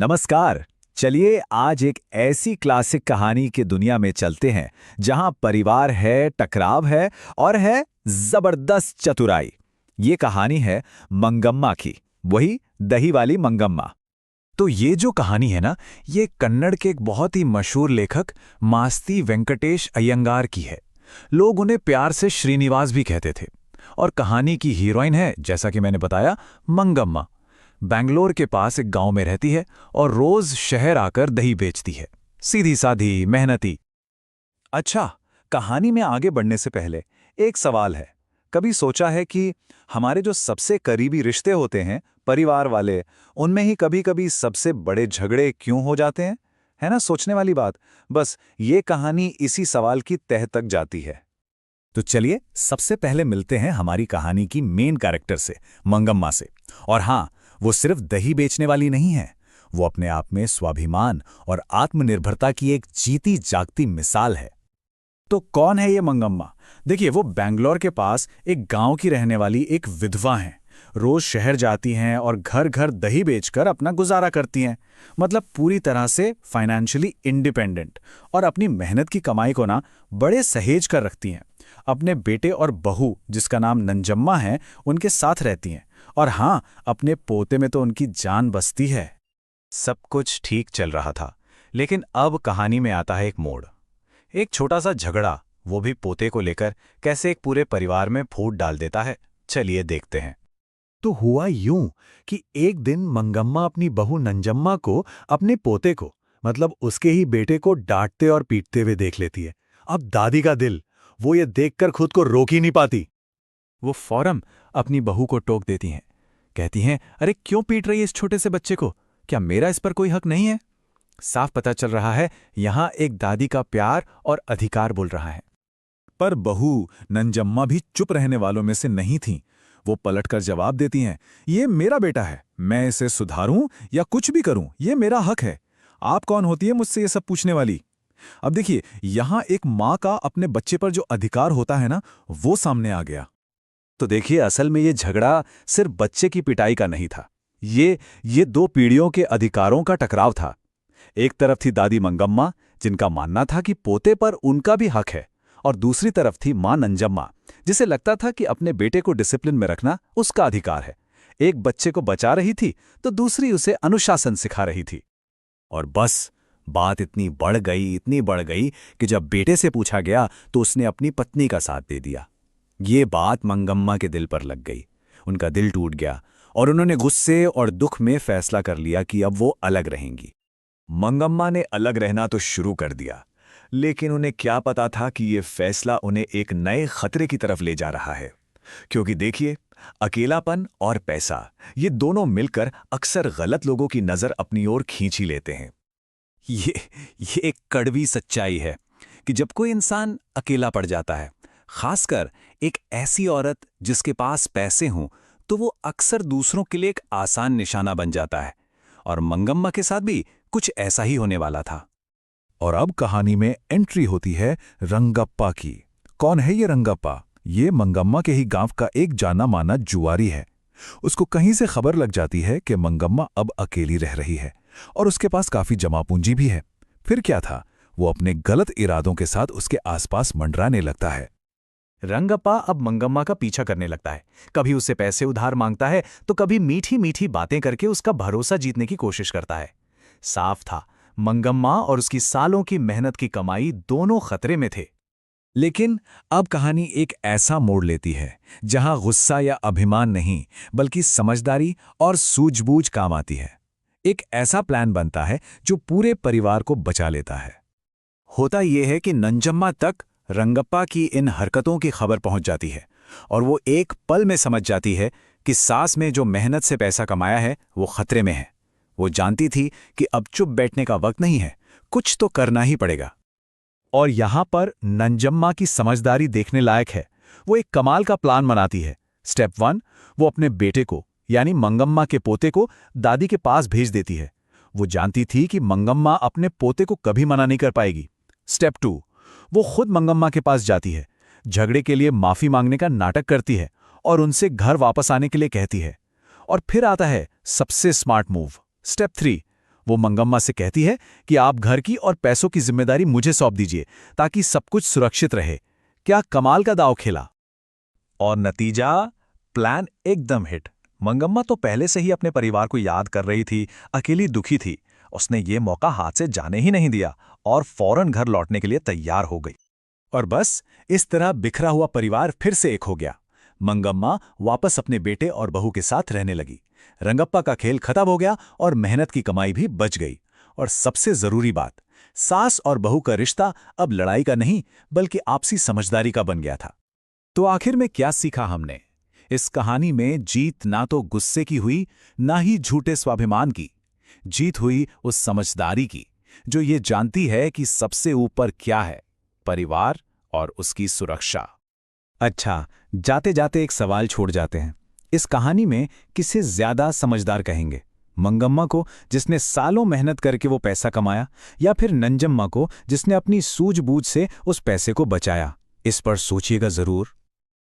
नमस्कार। चलिए आज एक ऐसी क्लासिक कहानी की दुनिया में चलते हैं जहां परिवार है, टकराव है और है जबरदस्त चतुराई। ये कहानी है मंगम्मा की, वही दही वाली मंगम्मा। तो ये जो कहानी है ना, ये कन्नड़ के एक बहुत ही मशहूर लेखक मास्ती वेंकटेश अयंगार की है। लोग उन्हें प्यार से श्रीनिवास भी कहते थे। और कहानी की हीरोइन है, जैसा कि मैंने बताया, मंगम्मा। बैंगलोर के पास एक गांव में रहती है और रोज शहर आकर दही बेचती है। सीधी साधी, मेहनती। अच्छा, कहानी में आगे बढ़ने से पहले एक सवाल है। कभी सोचा है कि हमारे जो सबसे करीबी रिश्ते होते हैं, परिवार वाले, उनमें ही कभी-कभी सबसे बड़े झगड़े क्यों हो जाते हैं? है ना, सोचने वाली बात। बस ये कहानी इसी सवाल की तह तक जाती है। तो चलिए सबसे पहले मिलते हैं हमारी कहानी की मेन कैरेक्टर से, मंगम्मा से। और हाँ, वो सिर्फ दही बेचने वाली नहीं है, वो अपने आप में स्वाभिमान और आत्मनिर्भरता की एक जीती जागती मिसाल है। तो कौन है ये मंगम्मा? देखिए, वो बैंगलोर के पास एक गांव की रहने वाली एक विधवा हैं। रोज शहर जाती हैं और घर घर दही बेचकर अपना गुजारा करती हैं। मतलब पूरी तरह से फाइनेंशियली इंडिपेंडेंट। और अपनी मेहनत की कमाई को ना बड़े सहेज कर रखती हैं। अपने बेटे और बहू, जिसका नाम नंजम्मा है, उनके साथ रहती हैं। और हाँ, अपने पोते में तो उनकी जान बसती है। सब कुछ ठीक चल रहा था, लेकिन अब कहानी में आता है एक मोड़। एक छोटा सा झगड़ा, वो भी पोते को लेकर, कैसे एक पूरे परिवार में फूट डाल देता है। चलिए देखते हैं। तो हुआ यूं कि एक दिन मंगम्मा अपनी बहू नंजम्मा को, अपने पोते को, मतलब उसके ही बेटे को डांटते और पीटते हुए देख लेती है। अब दादी का दिल, वो ये देखकर खुद को रोक ही नहीं पाती। वो फौरन अपनी बहू को टोक देती हैं। कहती हैं, अरे क्यों पीट रही है इस छोटे से बच्चे को? क्या मेरा इस पर कोई हक नहीं है? साफ पता चल रहा है, यहां एक दादी का प्यार और अधिकार बोल रहा है। पर बहू नंजम्मा भी चुप रहने वालों में से नहीं थीं। वो पलटकर जवाब देती हैं, ये मेरा बेटा है, मैं इसे सुधारूं या कुछ भी करूं, ये मेरा हक है। आप कौन होती है मुझसे ये सब पूछने वाली? अब देखिए, यहां एक माँ का अपने बच्चे पर जो अधिकार होता है ना, वो सामने आ गया। तो देखिए, असल में ये झगड़ा सिर्फ बच्चे की पिटाई का नहीं था। ये दो पीढ़ियों के अधिकारों का टकराव था। एक तरफ थी दादी मंगम्मा, जिनका मानना था कि पोते पर उनका भी हक है, और दूसरी तरफ थी मां नंजम्मा, जिसे लगता था कि अपने बेटे को डिसिप्लिन में रखना उसका अधिकार है। एक बच्चे को बचा रही थी तो दूसरी उसे अनुशासन सिखा रही थी। और बस बात इतनी बढ़ गई कि जब बेटे से पूछा गया तो उसने अपनी पत्नी का साथ दे दिया। ये बात मंगम्मा के दिल पर लग गई। उनका दिल टूट गया और उन्होंने गुस्से और दुख में फैसला कर लिया कि अब वो अलग रहेंगी। मंगम्मा ने अलग रहना तो शुरू कर दिया, लेकिन उन्हें क्या पता था कि ये फैसला उन्हें एक नए खतरे की तरफ ले जा रहा है। क्योंकि देखिए, अकेलापन और पैसा, ये दोनों मिलकर अक्सर गलत लोगों की नज़र अपनी ओर खींच ही लेते हैं। ये एक कड़वी सच्चाई है कि जब कोई इंसान अकेला पड़ जाता है, खासकर एक ऐसी औरत जिसके पास पैसे हों, तो वो अक्सर दूसरों के लिए एक आसान निशाना बन जाता है। और मंगम्मा के साथ भी कुछ ऐसा ही होने वाला था। और अब कहानी में एंट्री होती है रंगप्पा की। कौन है ये रंगप्पा? ये मंगम्मा के ही गांव का एक जाना माना जुआरी है। उसको कहीं से खबर लग जाती है कि मंगम्मा अब अकेली रह रही है और उसके पास काफी जमा पूंजी भी है। फिर क्या था, वो अपने गलत इरादों के साथ उसके आसपास मंडराने लगता है। रंगप्पा अब मंगम्मा का पीछा करने लगता है। कभी उससे पैसे उधार मांगता है तो कभी मीठी मीठी बातें करके उसका भरोसा जीतने की कोशिश करता है। साफ था, मंगम्मा और उसकी सालों की मेहनत की कमाई दोनों खतरे में थे। लेकिन अब कहानी एक ऐसा मोड़ लेती है जहां गुस्सा या अभिमान नहीं, बल्कि समझदारी और सूझबूझ काम आती है। एक ऐसा प्लान बनता है जो पूरे परिवार को बचा लेता है। होता यह है कि नंजम्मा तक रंगप्पा की इन हरकतों की खबर पहुंच जाती है और वो एक पल में समझ जाती है कि सास में जो मेहनत से पैसा कमाया है वो खतरे में है। वो जानती थी कि अब चुप बैठने का वक्त नहीं है, कुछ तो करना ही पड़ेगा। और यहां पर नंजम्मा की समझदारी देखने लायक है। वो एक कमाल का प्लान बनाती है। स्टेप 1, वो अपने बेटे को, यानी मंगम्मा के पोते को, दादी के पास भेज देती है। वो जानती थी कि मंगम्मा अपने पोते को कभी मना नहीं कर पाएगी। स्टेप 2, वो खुद मंगम्मा के पास जाती है, झगड़े के लिए माफी मांगने का नाटक करती है और उनसे घर वापस आने के लिए कहती है। और फिर आता है सबसे स्मार्ट मूव, स्टेप 3, वो मंगम्मा से कहती है कि आप घर की और पैसों की जिम्मेदारी मुझे सौंप दीजिए ताकि सब कुछ सुरक्षित रहे। क्या कमाल का दांव खेला। और नतीजा, प्लान एकदम हिट। मंगम्मा तो पहले से ही अपने परिवार को याद कर रही थी, अकेली दुखी थी। उसने ये मौका हाथ से जाने ही नहीं दिया और फौरन घर लौटने के लिए तैयार हो गई। और बस इस तरह बिखरा हुआ परिवार फिर से एक हो गया। मंगम्मा वापस अपने बेटे और बहू के साथ रहने लगी। रंगप्पा का खेल खत्म हो गया और मेहनत की कमाई भी बच गई। और सबसे जरूरी बात, सास और बहू का रिश्ता अब लड़ाई का नहीं बल्कि आपसी समझदारी का बन गया था। तो आखिर में क्या सीखा हमने? इस कहानी में जीत ना तो गुस्से की हुई, ना ही झूठे स्वाभिमान की। जीत हुई उस समझदारी की जो ये जानती है कि सबसे ऊपर क्या है, परिवार और उसकी सुरक्षा। अच्छा, जाते जाते एक सवाल छोड़ जाते हैं। इस कहानी में किसे ज्यादा समझदार कहेंगे? मंगम्मा को, जिसने सालों मेहनत करके वो पैसा कमाया, या फिर नंजम्मा को, जिसने अपनी सूझबूझ से उस पैसे को बचाया? इस पर सोचिएगा जरूर।